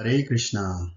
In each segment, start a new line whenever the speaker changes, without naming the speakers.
Hare Krishna.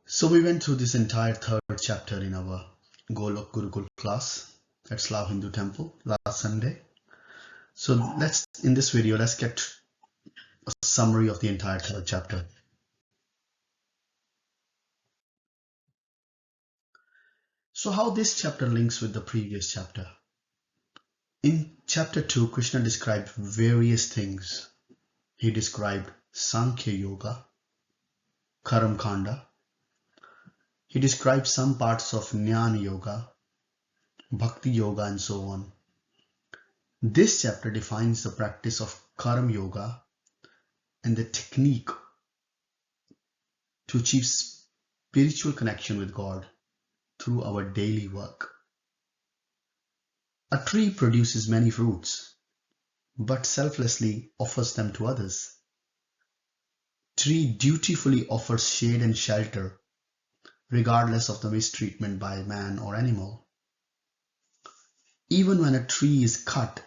So we went through this entire third chapter in our Golok Gurukul class at Slav Hindu Temple last Sunday. So in this video, let's get a summary of the entire third chapter. So how this chapter links with the previous chapter. In chapter 2, Krishna described various things. He described Sankhya Yoga, Karam Kanda. He described some parts of Jnana Yoga, Bhakti Yoga, and so on. This chapter defines the practice of Karam Yoga and the technique to achieve spiritual connection with God through our daily work. A tree produces many fruits, but selflessly offers them to others. Tree dutifully offers shade and shelter, regardless of the mistreatment by man or animal. Even when a tree is cut,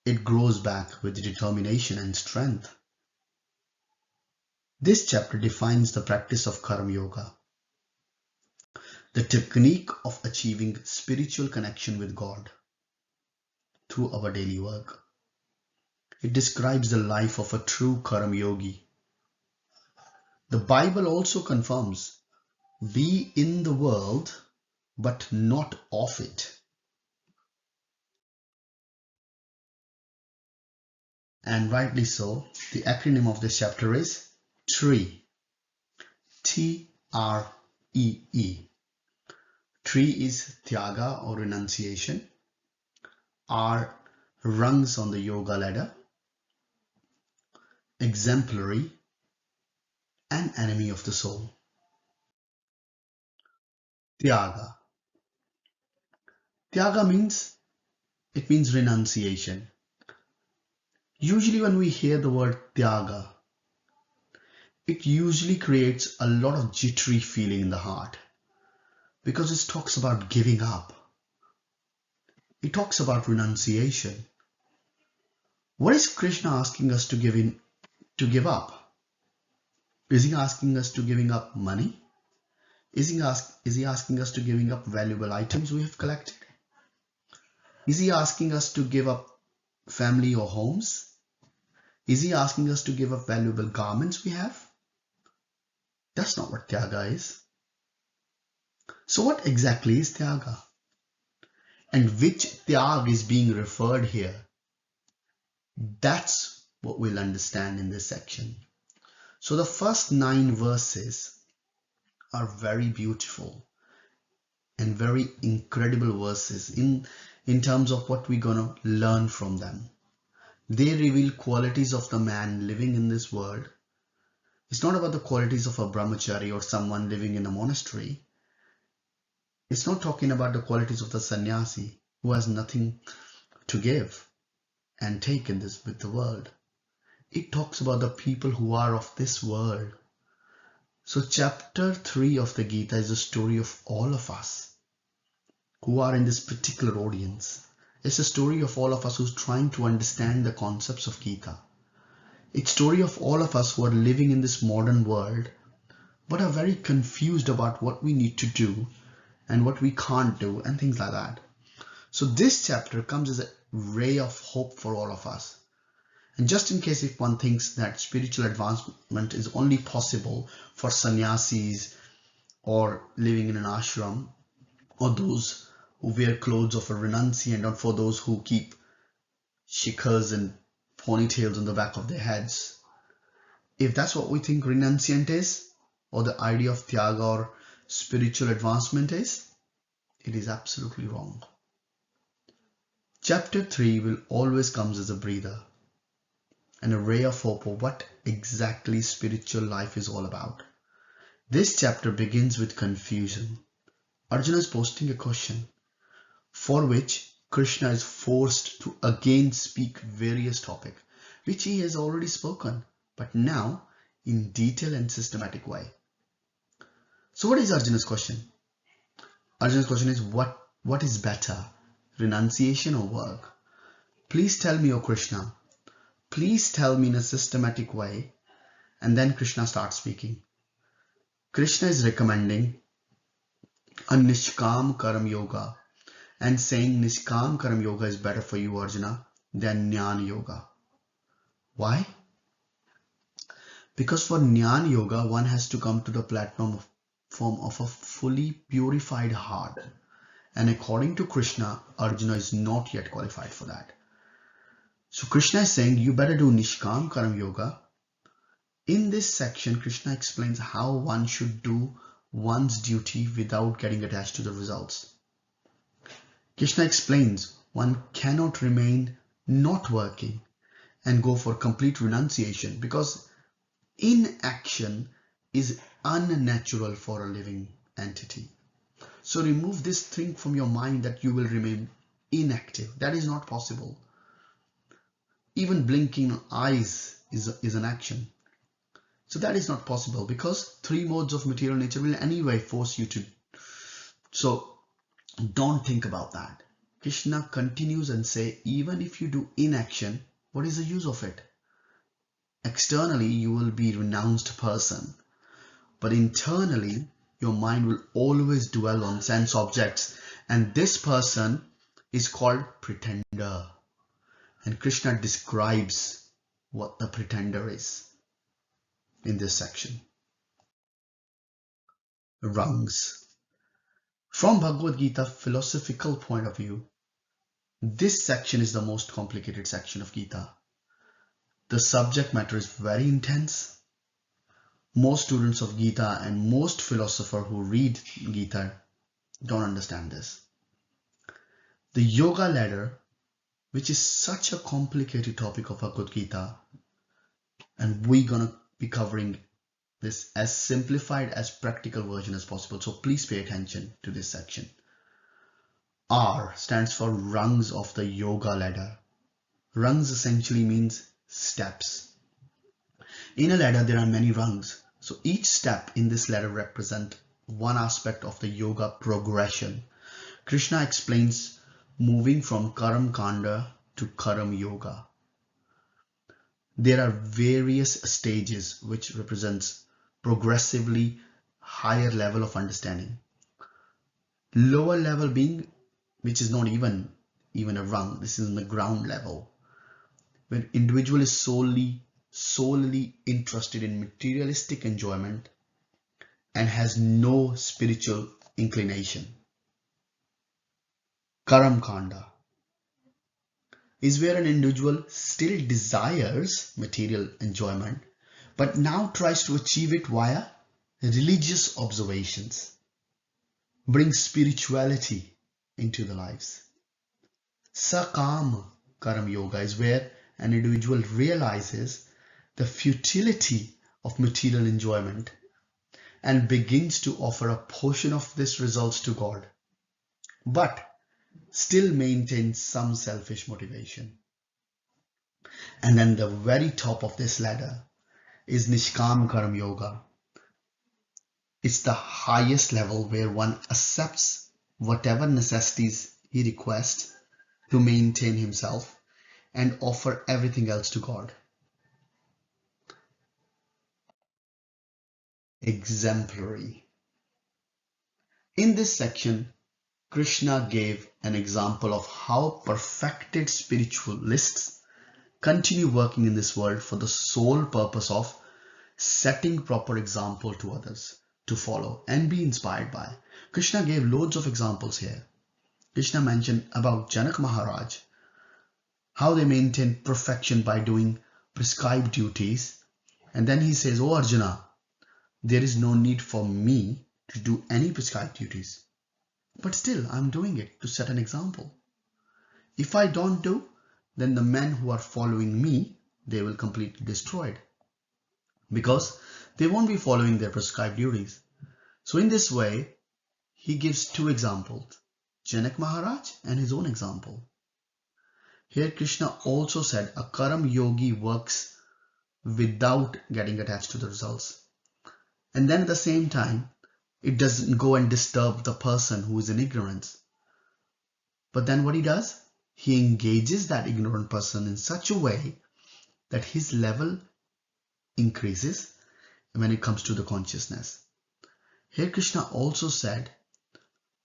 it grows back with determination and strength. This chapter defines the practice of Karma Yoga, the technique of achieving spiritual connection with God through our daily work. It describes the life of a true Karma Yogi. The Bible also confirms, be in the world, but not of it. And rightly so, the acronym of this chapter is TREE. T-R-E-E. Tree is Tyaga or renunciation. R, rungs on the yoga ladder. Exemplary, and enemy of the soul. Tyaga. Tyaga means renunciation. Usually when we hear the word Tyaga, it usually creates a lot of jittery feeling in the heart because it talks about giving up. It talks about renunciation. What is Krishna asking us to give up? Is he asking us to giving up money? Is he asking us to giving up valuable items we have collected? Is he asking us to give up family or homes? Is he asking us to give up valuable garments we have? That's not what Tyaga is. So what exactly is Tyaga? And which Tyag is being referred here? That's what we'll understand in this section. So the first 9 verses are very beautiful and very incredible verses in terms of what we're going to learn from them. They reveal qualities of the man living in this world. It's not about the qualities of a brahmachari or someone living in a monastery. It's not talking about the qualities of the sannyasi who has nothing to give and take in this with the world. It talks about the people who are of this world. So chapter 3 of the Gita is a story of all of us who are in this particular audience. It's a story of all of us who's trying to understand the concepts of Gita. It's a story of all of us who are living in this modern world but are very confused about what we need to do and what we can't do and things like that. So this chapter comes as a ray of hope for all of us. And just in case if one thinks that spiritual advancement is only possible for sannyasis or living in an ashram or those who wear clothes of a renunciant or for those who keep shikhas and ponytails on the back of their heads. If that's what we think renunciant is, or the idea of Tyaga or spiritual advancement is, it is absolutely wrong. Chapter 3 will always come as a breather and a ray of hope of what exactly spiritual life is all about. This chapter begins with confusion. Arjuna is posting a question for which Krishna is forced to again speak various topics which he has already spoken, but now in detailed and systematic way. So what is Arjuna's question? Arjuna's question is what is better, renunciation or work? Please tell me, O Krishna. Please tell me in a systematic way And then Krishna starts speaking. Krishna is recommending a Nishkam Karam Yoga and saying Nishkam Karam Yoga is better for you, Arjuna, than Jnana Yoga. Why? Because for Jnana Yoga, one has to come to the platform of a fully purified heart. And according to Krishna, Arjuna is not yet qualified for that. So Krishna is saying you better do Nishkam Karam Yoga. In this section, Krishna explains how one should do one's duty without getting attached to the results. Krishna explains one cannot remain not working and go for complete renunciation because inaction is unnatural for a living entity. So remove this thing from your mind that you will remain inactive. That is not possible. Even blinking eyes is an action. So that is not possible because three modes of material nature will anyway force you to. So don't think about that. Krishna continues and say, even if you do inaction, what is the use of it? Externally, you will be a renounced person, but internally, your mind will always dwell on sense objects, and this person is called pretender. And Krishna describes what the pretender is in this section. Rungs. From Bhagavad Gita philosophical point of view, this section is the most complicated section of Gita. The subject matter is very intense. Most students of Gita and most philosophers who read Gita don't understand this. The yoga ladder, which is such a complicated topic of Bhagavad Gita, and we're gonna be covering this as simplified as practical version as possible. So please pay attention to this section. R stands for rungs of the yoga ladder. Rungs essentially means steps. In a ladder, there are many rungs. So each step in this ladder represents one aspect of the yoga progression. Krishna explains moving from Karam Kanda to Karam Yoga. There are various stages which represents progressively higher level of understanding. Lower level being, which is not even a rung, this is in the ground level, when individual is solely interested in materialistic enjoyment and has no spiritual inclination. Karam Kanda is where an individual still desires material enjoyment but now tries to achieve it via religious observations, brings spirituality into the lives. Sakam Karam Yoga is where an individual realizes the futility of material enjoyment and begins to offer a portion of this results to God, but still maintains some selfish motivation. And then the very top of this ladder is Nishkam Karam Yoga. It's the highest level where one accepts whatever necessities he requests to maintain himself and offer everything else to God. Exemplary. In this section, Krishna gave an example of how perfected spiritualists continue working in this world for the sole purpose of setting proper example to others to follow and be inspired by. Krishna gave loads of examples here. Krishna mentioned about Janak Maharaj, how they maintain perfection by doing prescribed duties. And then he says, "Oh Arjuna, there is no need for me to do any prescribed duties. But still, I'm doing it to set an example. If I don't do, then the men who are following me, they will completely destroyed because they won't be following their prescribed duties." So in this way, he gives two examples, Janak Maharaj and his own example. Here Krishna also said a Karam Yogi works without getting attached to the results. And then at the same time, it doesn't go and disturb the person who is in ignorance. But then what he does? He engages that ignorant person in such a way that his level increases when it comes to the consciousness. Here Krishna also said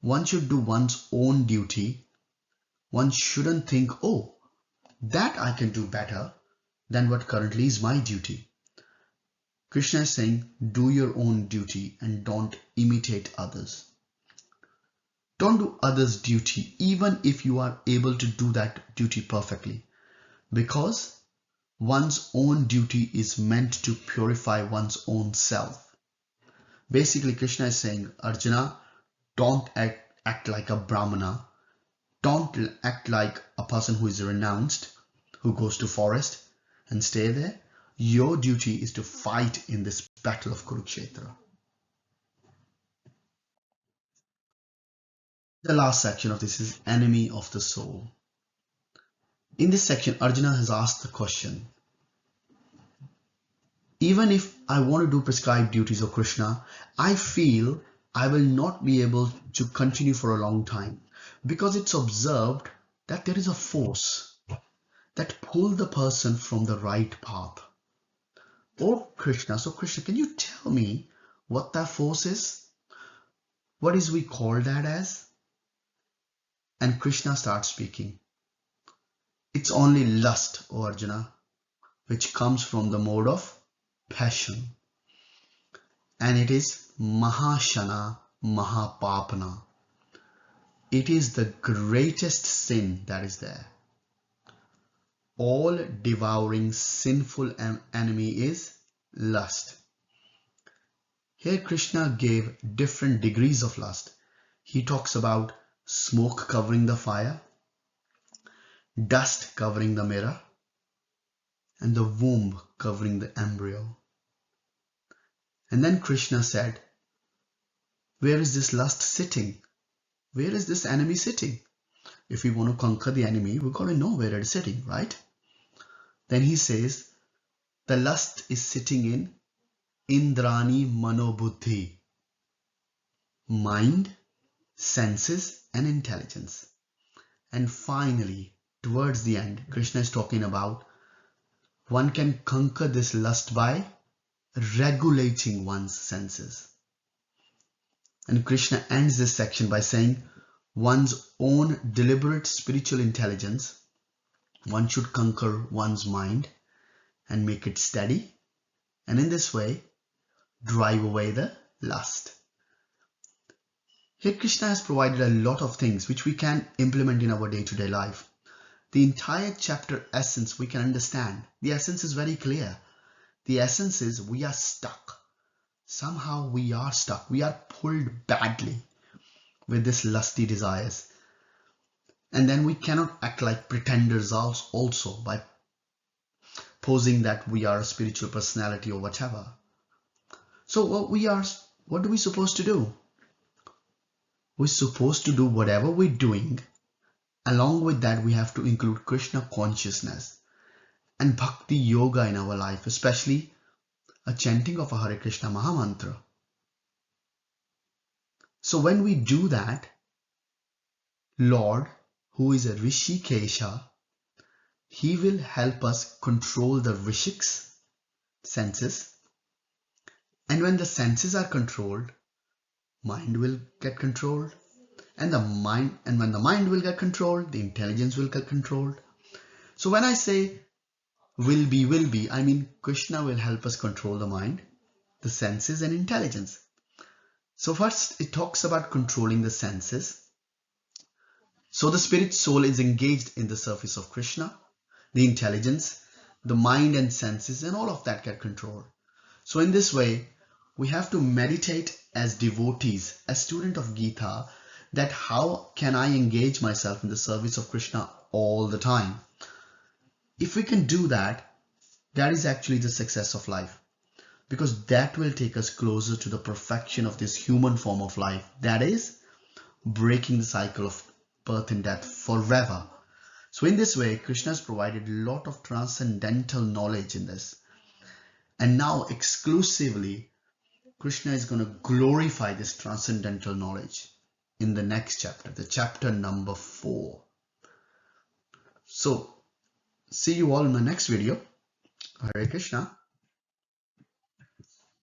one should do one's own duty. One shouldn't think, oh, that I can do better than what currently is my duty. Krishna is saying, do your own duty and don't imitate others. Don't do others' duty even if you are able to do that duty perfectly, because one's own duty is meant to purify one's own self. Basically, Krishna is saying, Arjuna, don't act like a Brahmana. Don't act like a person who is renounced, who goes to forest and stay there. Your duty is to fight in this battle of Kurukshetra. The last section of this is enemy of the soul. In this section, Arjuna has asked the question, even if I want to do prescribed duties of Krishna, I feel I will not be able to continue for a long time, because it's observed that there is a force that pulls the person from the right path. Oh Krishna, so Krishna, can you tell me what that force is? What is we call that as? And Krishna starts speaking. It's only lust, O Arjuna, which comes from the mode of passion. And it is Mahashana Mahapapana. It is the greatest sin that is there. All devouring sinful enemy is lust. Here Krishna gave different degrees of lust. He talks about smoke covering the fire, dust covering the mirror, and the womb covering the embryo. And then Krishna said, where is this lust sitting? Where is this enemy sitting? If we want to conquer the enemy, we've got to know where it is sitting, right? Then he says, the lust is sitting in Indrani Manobuddhi, mind, senses, and intelligence. And finally, towards the end, Krishna is talking about one can conquer this lust by regulating one's senses. And Krishna ends this section by saying, one's own deliberate spiritual intelligence, one should conquer one's mind and make it steady, and in this way drive away the lust. Here Krishna has provided a lot of things which we can implement in our day-to-day life. The entire chapter essence we can understand. The essence is very clear. The essence is we are stuck. Somehow we are stuck. We are pulled badly with this lusty desires. And then we cannot act like pretenders also by posing that we are a spiritual personality or whatever. So what are we supposed to do? We're supposed to do whatever we're doing. Along with that, we have to include Krishna consciousness and bhakti yoga in our life, especially a chanting of a Hare Krishna Maha Mantra. So when we do that, Lord, who is a Rishikesha, he will help us control the Rishiks, senses. And when the senses are controlled, mind will get controlled. And when the mind will get controlled, the intelligence will get controlled. So when I say will be, I mean Krishna will help us control the mind, the senses, and intelligence. So first it talks about controlling the senses. So the spirit soul is engaged in the service of Krishna, the intelligence, the mind and senses, and all of that get controlled. So in this way, we have to meditate as devotees, as student of Gita, that how can I engage myself in the service of Krishna all the time? If we can do that, that is actually the success of life, because that will take us closer to the perfection of this human form of life, that is breaking the cycle of birth and death forever. So in this way, Krishna has provided a lot of transcendental knowledge in this. And now exclusively, Krishna is going to glorify this transcendental knowledge in the next chapter, the chapter number 4. So see you all in my next video. Hare Krishna.